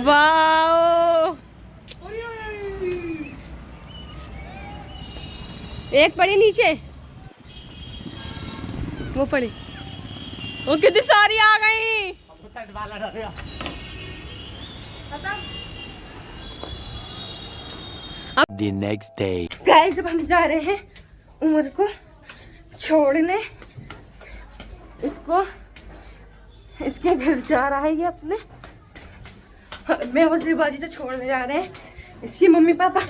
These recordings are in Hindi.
वाओ, एक पड़ी नीचे, वो पड़ी, वो कितनी सारी आ गई। The next day. गाइस अब हम जा रहे हैं उमर को छोड़ने। इसको इसके घर जा रहा है ये अपने। मैं और शिवाजी से छोड़ने जा रहे हैं। इसकी मम्मी पापा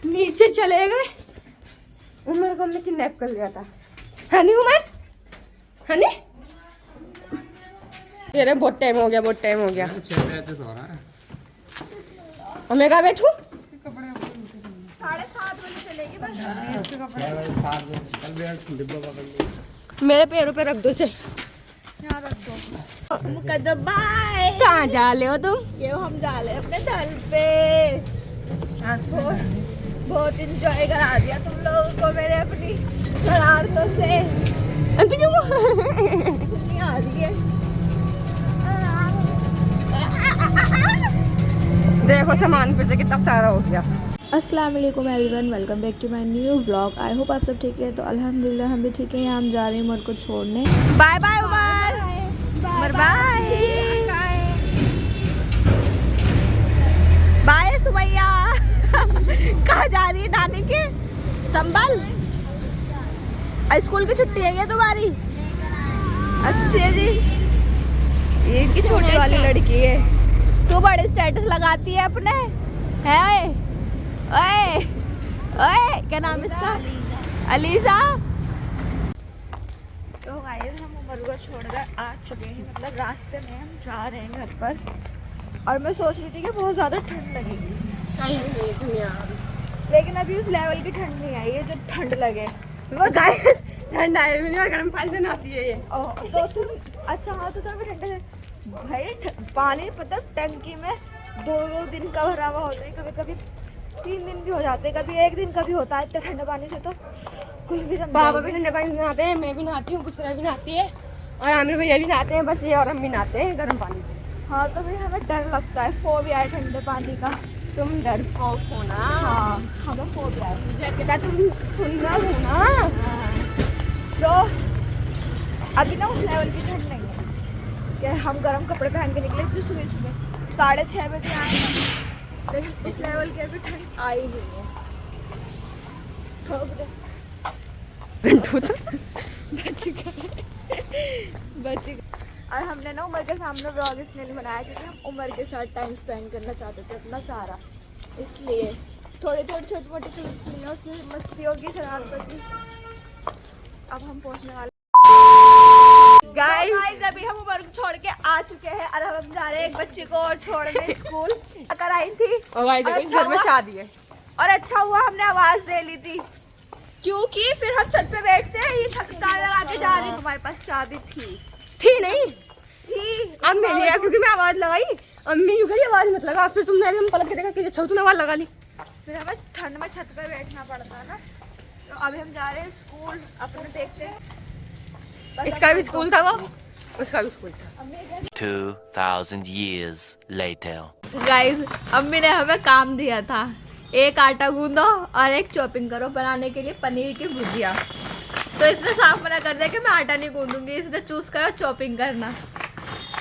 नीचे चले गए। उमर को हमने किडनैप कर लिया था। हनी उमर, हनी तेरे बहुत टाइम हो गया, बहुत टाइम हो गया। और मैं कहाँ बैठू? 7:30 बजे चलेगी बस। मेरे पैरों पे रख दो इसे। यहाँ रख दो। मुकद्दम बाय। कहाँ जा रहे हो तुम? ये हम जा रहे हैं अपने घर पे। आज तो बहुत इंजॉय करा दिया तुम लोगों को मेरे अपनी शरारतों से। क्यों नहीं आ रही है। देखो सामान फिर से कितना सारा हो गया। अस्सलाम वालेकुम everyone, welcome back to my new vlog. I hope आप सब ठीक है। तो अल्हम्दुलिल्लाह हम भी ठीक है। यहाँ हम जा रहे हैं उमर को छोड़ने। Bye bye Umar, Umar bye bye Sumaiya. कहाँ जा रही है? नानी के संभल। स्कूल की छुट्टी है क्या तुम्हारी? अच्छे जी। ये इनकी छोटी वाली लड़की है। तू बड़े स्टेटस लगाती है अपने, है? ओए ओए क्या नाम इसका? अलीजा। तो गाइस हम उमर को छोड़कर आ चुके हैं, मतलब रास्ते में हम जा रहे हैं घर पर। और मैं सोच रही थी कि बहुत ज़्यादा ठंड लगेगी, लेकिन अभी उस लेवल की ठंड नहीं आई है जो ठंड लगे। वो गाइस ठंड आए भी नहीं और गर्म पानी से नहाती है ये। तो तुम अच्छा हाँ, तो तुम्हें ठंड से भाई पानी मतलब टंकी में 2 दिन का भरा हुआ होता है, कभी कभी 3 दिन भी हो जाते हैं, कभी 1 दिन का भी होता है। इतने ठंडे पानी से तो कुछ भी जम पापा भी ठंडे पानी से नहाते हैं, मैं भी नहाती हूँ, पुष्पा भी नहाती है और आमिर भैया भी नहाते हैं। बस ये और हम भी नहाते हैं गर्म पानी से। हाँ तो भाई हमें डर लगता है, फोबिया है ठंडे पानी का। तुम डरपोक हो ना? हाँ हमें फोबिया है। मुझे कहता तुम सुंदर हो ना। तो अभी ना उस लेवल की ठंड नहीं है कि हम गर्म कपड़े पहन के निकले इतनी सुबह सुबह 6:30 बजे आए हैं, लेकिन उस लेवल की अभी ठंड आई नहीं है। ठोक दे। बच गए। और हमने ना उमर के सामने व्लॉग इसलिए नहीं बनाया क्योंकि हम उमर के साथ टाइम स्पेंड करना चाहते थे अपना सारा, इसलिए थोड़ी छोटी मोटी क्लिप्स ली हैं उसकी मस्तियों की, शरारतों की। अब हम पहुंचने वाले गाइस अभी हम उमर को छोड़ के आ चुके हैं और अब हम जा रहे हैं एक बच्चे को और छोड़ने स्कूल कराई थी। और गाइस देखो इस घर में शादी है। और अच्छा हुआ हमने आवाज दे ली थी, क्योंकि फिर हम छत पे बैठते हैं, ये छत ताला लगा के जा रही। तुम्हारे पास चाबी थी नहीं थी अब मैं लिया क्योंकि मैं आवाज लगाई। अम्मी क्यों कही आवाज मत लगा, फिर तुमने एकदम पलक के देखा कि अच्छा तूने आवाज लगा ली। फिर हमें ठंड में छत पे बैठना पड़ता है ना। तो अभी हम जा रहे हैं स्कूल अपने, देखते हैं। इसका भी स्कूल था, वो उसका भी स्कूल था। 2000 years later. गाइस अम्मी ने हमें काम दिया था, एक आटा गूंदो और एक चॉपिंग करो बनाने के लिए पनीर की भुजिया। तो इसने साफ मना कर दिया कि मैं आटा नहीं गूंदूंगी, इसने चूज करा चॉपिंग करना।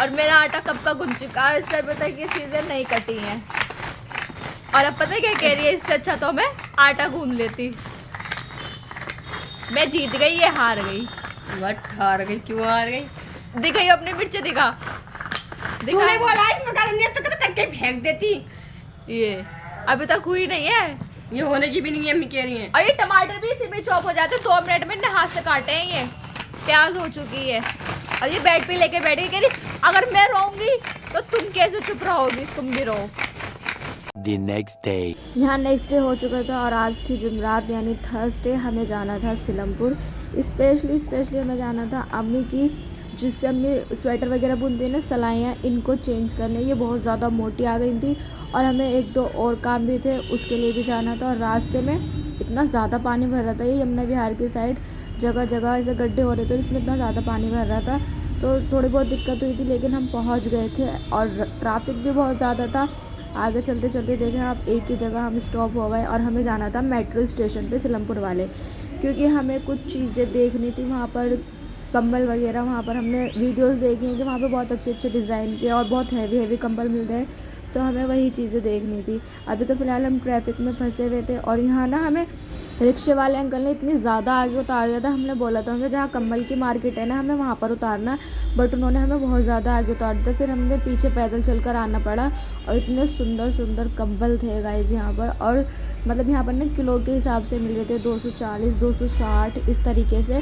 और मेरा आटा कब का गूंद चुका है, इससे पता है कि चीज़ें नहीं कटी हैं। और अब पता है क्या कह रही है, इससे अच्छा तो मैं आटा गूंद लेती। मैं जीत गई, ये हार गई। वट हार गई, क्यों हार गई? दिखाई अपनी मिर्ची दिखा। तूने बोला इसमें करनी है तो कभी तक के फेंक देती। ये अभी तक हुई नहीं है, ये होने की भी नहीं है, अम्मी कह रही है। और ये टमाटर भी इसी में चॉप हो जाते, 2 मिनट में हाथ से काटे हैं। ये प्याज हो चुकी है और ये बेड पे लेके बैठी कह रही अगर मैं रहूंगी तो तुम कैसे चुप रहोगी, तुम भी रहो। The next day. यहाँ नेक्स्ट डे हो चुका था और आज थी जुमरात यानी थर्सडे। हमें जाना था सिलमपुर। स्पेशली हमें जाना था अम्मी की, जिससे अम्मी स्वेटर वगैरह बुनती है ना, सलाइयाँ, इनको चेंज करने। ये बहुत ज़्यादा मोटी आ गई थी और हमें 1-2 और काम भी थे, उसके लिए भी जाना था। और रास्ते में इतना ज़्यादा पानी भर रहा था, ये यमुना विहार की साइड जगह जगह ऐसे गड्ढे हो रहे थे और इसमें इतना ज़्यादा पानी भर रहा था। तो थोड़ी बहुत दिक्कत हुई थी, लेकिन हम पहुंच गए थे और ट्रैफिक भी बहुत ज़्यादा था। आगे चलते चलते देखें आप, एक ही जगह हम स्टॉप हो गए और हमें जाना था मेट्रो स्टेशन पे सिलमपुर वाले, क्योंकि हमें कुछ चीज़ें देखनी थी वहाँ पर, कंबल वगैरह। वहाँ पर हमने वीडियोस देखी हैं कि वहाँ पे बहुत अच्छे अच्छे डिज़ाइन के और बहुत हैवी कंबल मिलते हैं, तो हमें वही चीज़ें देखनी थी। अभी तो फ़िलहाल हम ट्रैफिक में फंसे हुए थे और यहाँ ना हमें रिक्शे वाले अंकल ने इतनी ज़्यादा आगे उतार दिया था। हमने बोला था उनको जहाँ कंबल की मार्केट है ना, हमें वहाँ पर उतारना, बट उन्होंने हमें बहुत ज़्यादा आगे उतार दिया। फिर हमें पीछे पैदल चलकर आना पड़ा और इतने सुंदर सुंदर कंबल थे गाइस यहाँ पर। और मतलब यहाँ पर ना किलो के हिसाब से मिल रहे थे, 240 260 इस तरीके से,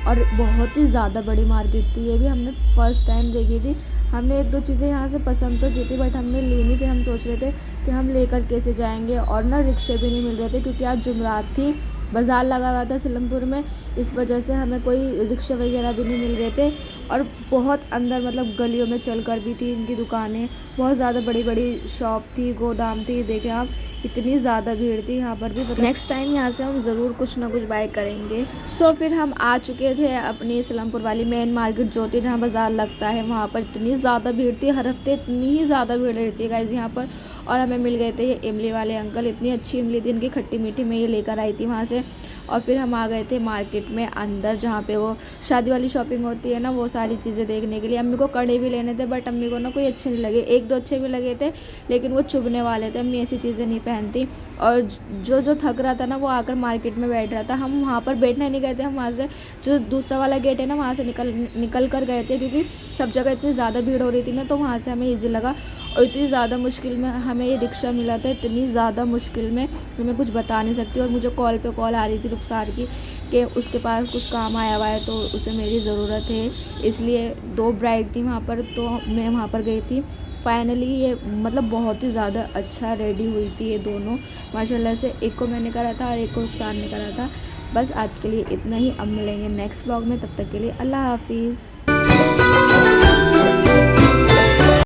और बहुत ही ज़्यादा बड़ी मार्केट थी। ये भी हमने फर्स्ट टाइम देखी थी। हमने एक दो चीज़ें यहाँ से पसंद तो की थी, बट हमने ली नहीं। फिर हम सोच रहे थे कि हम लेकर कैसे जाएंगे, और ना रिक्शे भी नहीं मिल रहे थे क्योंकि आज जुमरात थी, बाज़ार लगा हुआ था सिलमपुर में, इस वजह से हमें कोई रिक्शे वगैरह भी नहीं मिल रहे थे। और बहुत अंदर मतलब गलियों में चलकर भी थी इनकी दुकानें, बहुत ज़्यादा बड़ी बड़ी शॉप थी, गोदाम थी। देखें आप, इतनी ज़्यादा भीड़ थी यहाँ पर भी। नेक्स्ट टाइम यहाँ से हम ज़रूर कुछ ना कुछ बाय करेंगे। सो फिर हम आ चुके थे अपनी सिलमपुर वाली मेन मार्केट जो थी, जहाँ बाज़ार लगता है। वहाँ पर इतनी ज़्यादा भीड़ थी, हर हफ्ते इतनी ही ज़्यादा भीड़ रहती है गाइस यहाँ पर। और हमें मिल गए थे ये इमली वाले अंकल, इतनी अच्छी इमली थी इनकी, खट्टी मीठी, मैं ये लेकर आई थी वहाँ से। और फिर हम आ गए थे मार्केट में अंदर, जहाँ पे वो शादी वाली शॉपिंग होती है ना, वो सारी चीज़ें देखने के लिए। अम्मी को कड़े भी लेने थे, बट अम्मी को ना कोई अच्छे नहीं लगे। एक दो अच्छे भी लगे थे, लेकिन वो चुभने वाले थे, अम्मी ऐसी चीज़ें नहीं पहनती। और जो थक रहा था ना, वो आकर मार्केट में बैठ रहा था। हम वहाँ पर बैठने नहीं गए थे, हम वहाँ से जो दूसरा वाला गेट है ना, वहाँ से निकल कर गए थे, क्योंकि सब जगह इतनी ज़्यादा भीड़ हो रही थी ना, तो वहाँ से हमें ईजी लगा। और इतनी ज़्यादा मुश्किल में हमें ये रिक्शा मिला था, इतनी ज़्यादा मुश्किल में तो मैं कुछ बता नहीं सकती। और मुझे कॉल पे कॉल आ रही थी रुखसार की कि उसके पास कुछ काम आया हुआ है, तो उसे मेरी ज़रूरत है, इसलिए 2 ब्राइड थी वहाँ पर, तो मैं वहाँ पर गई थी। फाइनली ये मतलब बहुत ही ज़्यादा अच्छा रेडी हुई थी ये दोनों माशाल्लाह से। एक को मैंने करा था और एक को रुखसार ने करा था। बस आज के लिए इतना ही, अब मिलेंगे नेक्स्ट व्लॉग में, तब तक के लिए अल्लाह हाफिज़।